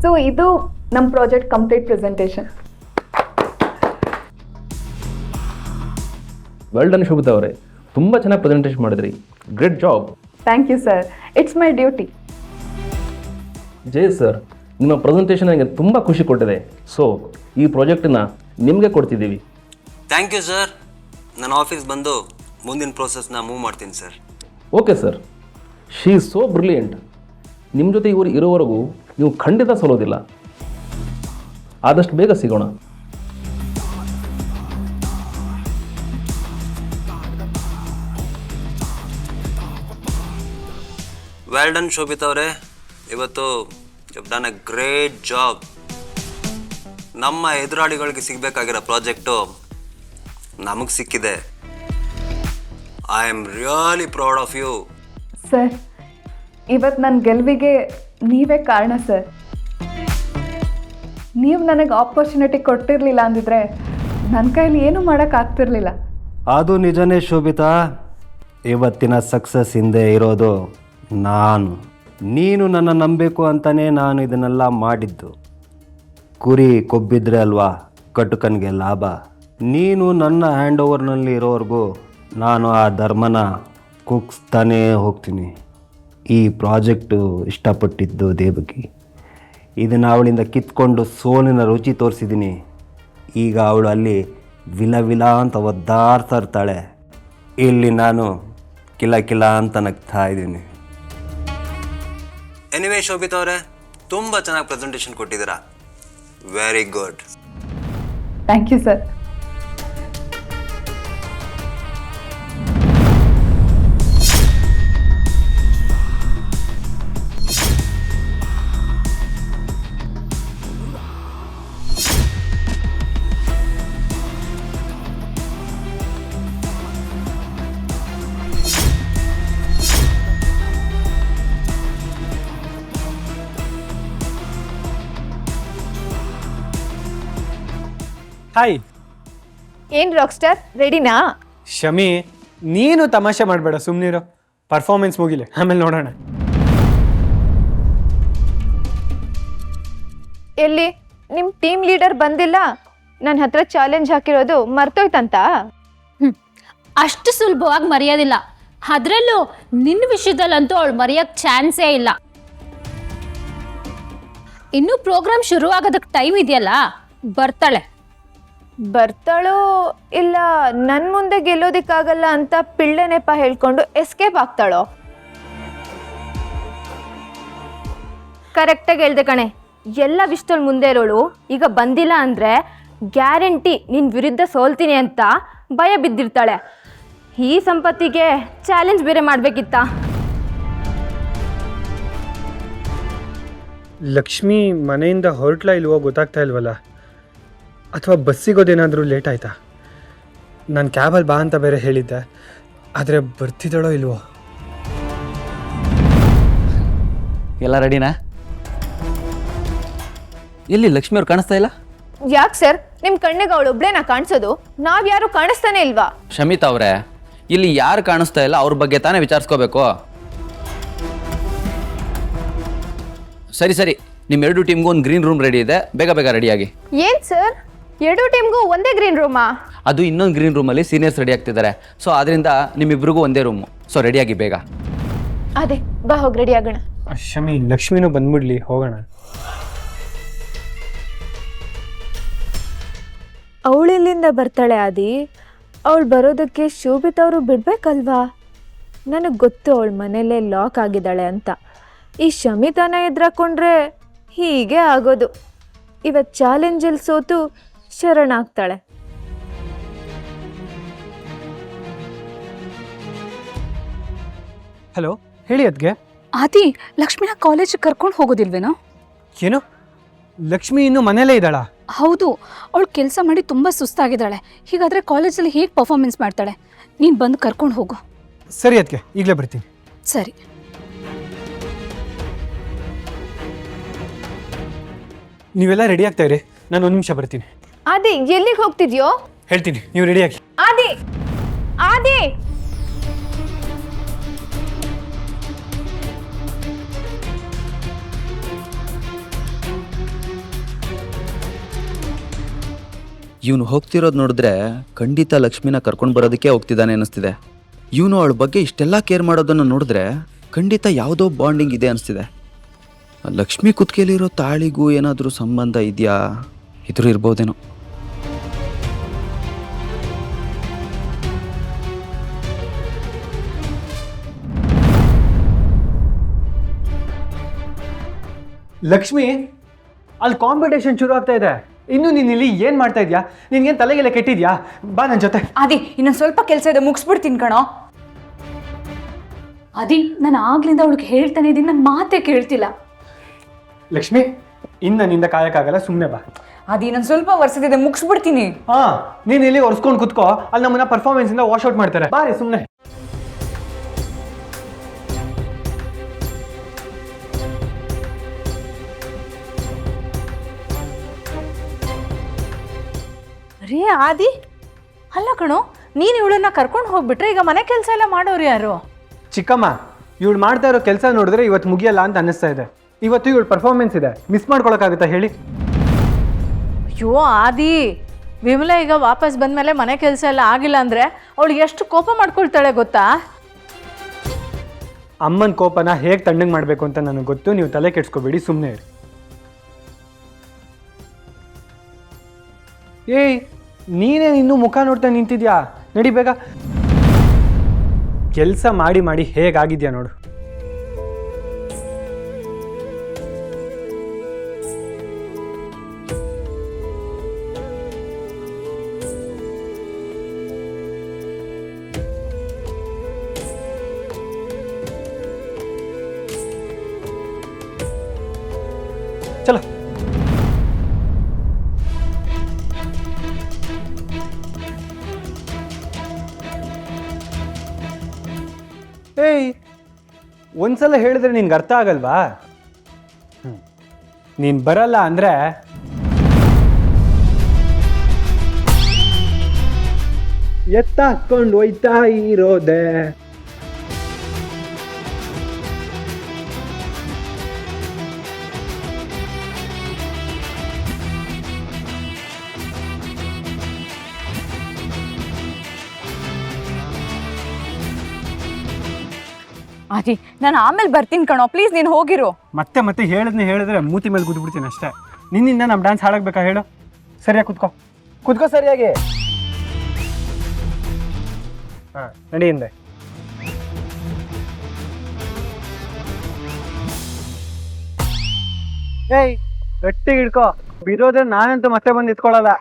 So ಇದು ನಮ್ಮ project complete presentation. Well done Shobhita ಅವರೇ, ತುಂಬ ಚೆನ್ನಾಗಿ ಪ್ರೆಸೆಂಟೇಷನ್ ಮಾಡಿದ್ರಿ. Great job. Thank you sir, it's my duty. Jai sir, ನಿಮ್ಮ ಪ್ರೆಸೆಂಟೇಷನ್ ನನಗೆ ತುಂಬ ಖುಷಿ ಕೊಟ್ಟಿದೆ. ಸೊ ಈ ಪ್ರಾಜೆಕ್ಟನ್ನ ನಿಮಗೆ ಕೊಡ್ತಿದ್ದೀವಿ. Thank you sir. ನಾನು ಆಫೀಸ್ ಬಂದು ಮುಂದಿನ ಪ್ರೋಸೆಸ್ನ ಮೂವ್ ಮಾಡ್ತೀನಿ sir. Okay sir, she is so brilliant. ನಿಮ್ಮ ಜೊತೆ ಇವರು ಇರೋವರೆಗೂ ನೀವು ಖಂಡಿತ ಸೋಲೋದಿಲ್ಲ. ಆದಷ್ಟು ಬೇಗ ಸಿಗೋಣ. ವೆಲ್ ಡನ್ ಶೋಭಿತಾ ಅವರೇ, ಇವತ್ತು you done a great job. ನಮ್ಮ ಎದುರಾಳಿಗಳಿಗೆ ಸಿಗಬೇಕಾಗಿರೋ ಪ್ರಾಜೆಕ್ಟು ನಮಗೆ ಸಿಕ್ಕಿದೆ. I am really proud of you. Sir, ಇವತ್ತು ನನ್ನ ಗೆಲುವಿಗೆ ನೀವೇ ಕಾರಣ ಸರ್. ನೀವು ನನಗೆ ಆಪರ್ಚುನಿಟಿ ಕೊಟ್ಟಿರಲಿಲ್ಲ ಅಂದಿದ್ರೆ ನನ್ನ ಕೈಲಿ ಏನೂ ಮಾಡೋಕ್ಕಾಗ್ತಿರ್ಲಿಲ್ಲ. ಅದು ನಿಜನೇ ಶೋಭಿತಾ. ಇವತ್ತಿನ ಸಕ್ಸಸ್ ಹಿಂದೆ ಇರೋದು ನಾನು. ನೀನು ನನ್ನ ನಂಬಬೇಕು ಅಂತಲೇ ನಾನು ಇದನ್ನೆಲ್ಲ ಮಾಡಿದ್ದು. ಕುರಿ ಕೊಬ್ಬಿದ್ರೆ ಅಲ್ವಾ ಕಟುಕನಿಗೆ ಲಾಭ. ನೀನು ನನ್ನ ಹ್ಯಾಂಡ್ ಓವರ್ನಲ್ಲಿ ಇರೋವರೆಗೂ ನಾನು ಆ ಧರ್ಮನ ಕುಗ್ಸ್ತಾನೇ ಹೋಗ್ತೀನಿ. ಈ ಪ್ರಾಜೆಕ್ಟು ಇಷ್ಟಪಟ್ಟಿದ್ದು ದೇವಕಿ. ಇದನ್ನು ಅವಳಿಂದ ಕಿತ್ಕೊಂಡು ಸೋಲಿನ ರುಚಿ ತೋರಿಸಿದ್ದೀನಿ. ಈಗ ಅವಳು ಅಲ್ಲಿ ವಿಲ ಅಂತ ಒದ್ದಾಡ್ತಾ ಇರ್ತಾಳೆ, ಇಲ್ಲಿ ನಾನು ಕಿಲ ಕಿಲ ಅಂತ ನಗ್ತಾ ಇದ್ದೀನಿ. ಎನಿವೇ ಶೋಭಿತಾ ಅವರೇ, ತುಂಬ ಚೆನ್ನಾಗಿ ಪ್ರೆಸೆಂಟೇಷನ್ ಕೊಟ್ಟಿದ್ದೀರಾ. Very good. Thank you sir. Hi. ಏನು ರಾಕ್ ಸ್ಟಾರ್, ರೆಡಿನಾ? ಶಮಿ, ನೀನು ತಮಾಷೆ ಮಾಡಬೇಡ, ಸುಮ್ಮನಿರೋ. ಪರ್ಫಾರ್ಮೆನ್ಸ್ ಮುಗಿಲೆ, ಆಮೇಲೆ ನೋಡೋಣ. ಎಲ್ಲಿ ನಿಮ್ಮ ಟೀಮ್ ಲೀಡರ್ ಬಂದಿಲ್ಲ? ನನ್ನ ಹತ್ರ ಚಾಲೆಂಜ್ ಹಾಕಿರೋದು ಮರ್ತೋಯ್ತಂತ? ಅಷ್ಟು ಸುಲಭವಾಗಿ ಮರೆಯೋದಿಲ್ಲ. ಅದರಲ್ಲೂ ನಿನ್ನ ವಿಷಯದಲ್ಲಂತೂ ಅವಳು ಮರೆಯೋಕ್ಕೆ ಚಾನ್ಸೇ ಇಲ್ಲ. ಇನ್ನೂ ಪ್ರೋಗ್ರಾಮ್ ಶುರು ಆಗೋದಕ್ಕೆ ಟೈಮ್ ಇದೆಯಲ್ಲ, ಬರ್ತಾಳೆ. ಬರ್ತಾಳೋ ಇಲ್ಲ ನನ್ನ ಮುಂದೆ ಗೆಲ್ಲೋದಿಕ್ಕಾಗಲ್ಲ ಅಂತ ಪಿಳ್ಳೆ ನೆಪ ಹೇಳ್ಕೊಂಡು ಎಸ್ಕೇಪ್ ಆಗ್ತಾಳೋ? ಕರೆಕ್ಟಾಗಿ ಹೇಳ್ದೆ ಕಣೆ, ಎಲ್ಲ ವಿಷಯದಲ್ಲಿ ಮುಂದೆ ಇರೋಳು ಈಗ ಬಂದಿಲ್ಲ ಅಂದರೆ ಗ್ಯಾರಂಟಿ ನಿನ್ನ ವಿರುದ್ಧ ಸೋಲ್ತೀನಿ ಅಂತ ಭಯ ಬಿದ್ದಿರ್ತಾಳೆ. ಈ ಸಂಪತ್ತಿಗೆ ಚಾಲೆಂಜ್ ಬೇರೆ ಮಾಡಬೇಕಿತ್ತ? ಲಕ್ಷ್ಮಿ ಮನೆಯಿಂದ ಹೊರಟ್ಲಾ ಇಲ್ವೋ ಗೊತ್ತಾಗ್ತಾ ಇಲ್ವಲ್ಲ. ಅಥವಾ ಬಸ್ಸಿಗೋದೇನಾದರೂ ಲೇಟ್ ಆಯಿತಾ? ನಾನು ಕ್ಯಾಬಲ್ಲಿ ಬಾ ಅಂತ ಬೇರೆ ಹೇಳಿದ್ದೆ, ಆದರೆ ಬರ್ತಿದ್ದಾಳೋ ಇಲ್ವೋ? ಎಲ್ಲ ರೆಡಿನಾ? ಎಲ್ಲಿ ಲಕ್ಷ್ಮಿ ಅವ್ರು ಕಾಣಿಸ್ತಾ ಇಲ್ಲ? ಯಾಕೆ ಸರ್, ನಿಮ್ಮ ಕಣ್ಣಿಗೆ ಅವಳು ಒಬ್ಳೇನಾ ಕಾಣಿಸೋದು? ನಾವ್ಯಾರು ಕಾಣಿಸ್ತಾನೆ ಇಲ್ವಾ? ಶಮಿತಾ ಅವರೇ, ಇಲ್ಲಿ ಯಾರು ಕಾಣಿಸ್ತಾ ಇಲ್ಲ ಅವ್ರ ಬಗ್ಗೆ ತಾನೇ ವಿಚಾರಿಸ್ಕೋಬೇಕು. ಸರಿ ಸರಿ, ನಿಮ್ಮ ಎರಡು ಟೀಮ್ಗೂ ಒಂದು ಗ್ರೀನ್ ರೂಮ್ ರೆಡಿ ಇದೆ, ಬೇಗ ಬೇಗ ರೆಡಿಯಾಗಿ. ಏನ್ ಸರ್, ಎರಡು ಟೀಮ್ಗೂ ಒಂದೇ ಗ್ರೀನ್ ರೂಮಾ? ಅದು ಇನ್ನೊಂದು ಗ್ರೀನ್ ರೂಮಲ್ಲಿ ಸೀನಿಯರ್ಸ್ ರೆಡಿ ಆಗ್ತಿದ್ದಾರೆ. ಸೊ ಅದರಿಂದ ನಿಮ್ಮಿಬ್ರಿಗೂ ಒಂದೇ ರೂಮು. ಸೊ ರೆಡಿಯಾಗಿ ಬೇಗ. ಅದೇ ಬಾ ಹೋಗಿ ರೆಡಿ ಆಗೋಣ. ಶಮಿ, ಲಕ್ಷ್ಮಿನೂ ಬಂದ್ಬಿಡ್ಲಿ, ಹೋಗೋಣ. ಅವಳಿಲ್ಲಿಂದ ಬರ್ತಾಳೆ ಆದಿ. ಅವಳು ಬರೋದಕ್ಕೆ ಶೋಭಿತಾ ಅವರು ಬಿಡ್ಬೇಕಲ್ವಾ? ನನಗೆ ಗೊತ್ತು ಅವಳ ಮನೇಲೇ ಲಾಕ್ ಆಗಿದ್ದಾಳೆ ಅಂತ. ಈ ಶಮಿತಾನ ಎದುರಾಕೊಂಡ್ರೆ ಹೀಗೆ ಆಗೋದು. ಇವತ್ತು ಚಾಲೆಂಜಲ್ಲಿ ಸೋತು ಶರಣಾಗ್ತಾಳೆ. ಹಲೋ, ಹೇಳಿ ಅದ್ಗೆ. ಆದಿ, ಲಕ್ಷ್ಮಿನ ಕಾಲೇಜಿಗೆ ಕರ್ಕೊಂಡು ಹೋಗೋದಿಲ್ವೇನೋ? ಏನು, ಲಕ್ಷ್ಮಿ ಇನ್ನೂ ಮನೇಲೇ ಇದ್ದಾಳಾ? ಹೌದು, ಅವಳು ಕೆಲಸ ಮಾಡಿ ತುಂಬ ಸುಸ್ತಾಗಿದ್ದಾಳೆ. ಹೀಗಾದರೆ ಕಾಲೇಜಲ್ಲಿ ಹೇಗೆ ಪರ್ಫಾರ್ಮೆನ್ಸ್ ಮಾಡ್ತಾಳೆ? ನೀನು ಬಂದು ಕರ್ಕೊಂಡು ಹೋಗು. ಸರಿ ಅದಕ್ಕೆ, ಈಗಲೇ ಬರ್ತೀನಿ. ಸರಿ. ನೀವೆಲ್ಲ ರೆಡಿ ಆಗ್ತಾ ಇರಿ, ನಾನು ಒಂದು ನಿಮಿಷ ಬರ್ತೀನಿ. ಆದಿ, ಎಲ್ಲಿಗೆ ಹೋಗ್ತಿದ್ಯೋ? ಹೇಳ್ತೀನಿ, ನೀವು ರೆಡಿಯಾಗಿ. ಆದಿ, ಆದಿ. ಇವನು ಹೋಗ್ತಿರೋದು ನೋಡಿದ್ರೆ ಖಂಡಿತ ಲಕ್ಷ್ಮಿನ ಕರ್ಕೊಂಡು ಬರೋದಕ್ಕೆ ಹೋಗ್ತಿದ್ದಾನೆ ಅನ್ನಿಸ್ತಿದೆ. ಇವನು ಅವಳ ಬಗ್ಗೆ ಇಷ್ಟೆಲ್ಲ ಕೇರ್ ಮಾಡೋದನ್ನು ನೋಡಿದ್ರೆ ಖಂಡಿತ ಯಾವುದೋ ಬಾಂಡಿಂಗ್ ಇದೆ ಅನಿಸ್ತಿದೆ. ಲಕ್ಷ್ಮಿ ಕುತ್ತಿಗೆಲಿರೋ ತಾಳಿಗೂ ಏನಾದರೂ ಸಂಬಂಧ ಇದೆಯಾ? ಇದ್ರೂ ಇರ್ಬೋದೇನೋ. ಲಕ್ಷ್ಮಿ, ಅಲ್ಲಿ ಕಾಂಪಿಟೇಷನ್ ಶುರು ಆಗ್ತಾ ಇದೆ. ಇನ್ನು ನೀನು ಇಲ್ಲಿ ಏನು ಮಾಡ್ತಾ ಇದೆಯಾ? ನಿನ್ಗೇನು ತಲೆಗೆಲ್ಲ ಕೆಟ್ಟಿದ್ಯಾ? ಬಾ ನನ್ನ ಜೊತೆ. ಆದಿ, ಇನ್ನೊಂದು ಸ್ವಲ್ಪ ಕೆಲಸ ಇದೆ, ಮುಗಿಸ್ಬಿಡ್ತೀನಿ ಕಣೋ. ಅದಿ, ನಾನು ಆಗ್ಲಿಂದ ಅವಳಿಗೆ ಹೇಳ್ತಾನೆ ಇದ್ದೀನಿ, ನನ್ನ ಮಾತೇ ಕೇಳ್ತಿಲ್ಲ. ಲಕ್ಷ್ಮಿ, ಇನ್ನು ನನ್ನಿಂದ ಕಾಯಕ್ಕಾಗಲ್ಲ, ಸುಮ್ಮನೆ ಬಾ. ಆದಿ, ಇನ್ನೊಂದು ಸ್ವಲ್ಪ ವರ್ಷದಿದೆ, ಮುಗಿಸ್ಬಿಡ್ತೀನಿ. ಹಾಂ, ನೀನು ಇಲ್ಲಿ ಒರೆಸ್ಕೊಂಡು ಕುತ್ಕೋ. ಅಲ್ಲಿ ನಮ್ಮನ್ನ ಪರ್ಫಾರ್ಮೆನ್ಸಿಂದ ವಾಶೌಟ್ ಮಾಡ್ತಾರೆ. ಬಾರಿ ಸುಮ್ಮನೆ. ರೀ ಆದಿ, ಅಲ್ಲ ಕಣೋ, ನೀನು ಇವಳನ್ನ ಕರ್ಕೊಂಡು ಹೋಗ್ಬಿಟ್ರೆ ಈಗ ಮನೆ ಕೆಲಸ ಎಲ್ಲ ಮಾಡೋರು ಯಾರು? ಚಿಕ್ಕಮ್ಮ, ಇವಳು ಮಾಡ್ತಾ ಇರೋ ಕೆಲಸ ನೋಡಿದ್ರೆ ಇವತ್ತು ಮುಗಿಯಲ್ಲ ಅಂತ ಅನ್ನಿಸ್ತಾ ಇದೆ. ಇವತ್ತು ಇವಳು ಪರ್ಫಾರ್ಮೆನ್ಸ್ ಇದೆ, ಮಿಸ್ ಮಾಡ್ಕೊಳಕ್ಕಾಗುತ್ತಾ ಹೇಳಿ? ಅಯ್ಯೋ ಆದಿ, ವಿಮಲಾ ಈಗ ವಾಪಸ್ ಬಂದಮೇಲೆ ಮನೆ ಕೆಲಸ ಎಲ್ಲ ಆಗಿಲ್ಲ ಅಂದರೆ ಅವಳು ಎಷ್ಟು ಕೋಪ ಮಾಡ್ಕೊಳ್ತಾಳೆ ಗೊತ್ತಾ? ಅಮ್ಮನ ಕೋಪನ ಹೇಗೆ ತಣ್ಣಗೆ ಮಾಡಬೇಕು ಅಂತ ನನಗೆ ಗೊತ್ತು. ನೀವು ತಲೆ ಕೆಡ್ಸ್ಕೊಬೇಡಿ, ಸುಮ್ಮನೆ ಇರಿ. ಏಯ್, ನೀನೇ ಇನ್ನೂ ಮುಖ ನೋಡ್ತಾ ನಿಂತಿದ್ಯಾ? ನಡಿ ಬೇಗ. ಕೆಲಸ ಮಾಡಿ ಮಾಡಿ ಹೇಗಾಗಿದ್ಯಾ ನೋಡು. ಚಲೋ. ಏಯ್, ಒಂದ್ಸಲ ಹೇಳಿದ್ರೆ ನಿನ್ಗೆ ಅರ್ಥ ಆಗಲ್ವಾ? ನೀನು ಬರಲ್ಲ ಅಂದರೆ ಎತ್ತಾಕೊಂಡು ಹೋಯ್ತಾ ಇರೋದೆ. ಆದಿ, ನಾನು ಆಮೇಲೆ ಬರ್ತೀನಿ ಕಣೋ, ಪ್ಲೀಸ್ ನೀನು ಹೋಗಿರು. ಮತ್ತೆ ಮತ್ತೆ ಹೇಳಿದ್ರೆ ಮೂತಿ ಮೇಲೆ ಗುದ್ಬಿಡ್ತೀನಿ ಅಷ್ಟೇ. ನಿನ್ನಿಂದ ನಮ್ಮ ಡ್ಯಾನ್ಸ್ ಹಾಳಾಗ್ಬೇಕಾ ಹೇಳು? ಸರಿಯಾಗಿ ಕುತ್ಕೋ ಸರಿಯಾಗಿ. ಹಾಂ, ನಡಿ ಹಿಂದೆ. ಏಯ್, ಗಟ್ಟಿಗೆ ಹಿಡ್ಕೋ. ಬಿರೋದ್ರೆ ನಾನಂತೂ ಮತ್ತೆ ಬಂದು ಇಟ್ಕೊಳ್ಳಲ್ಲ.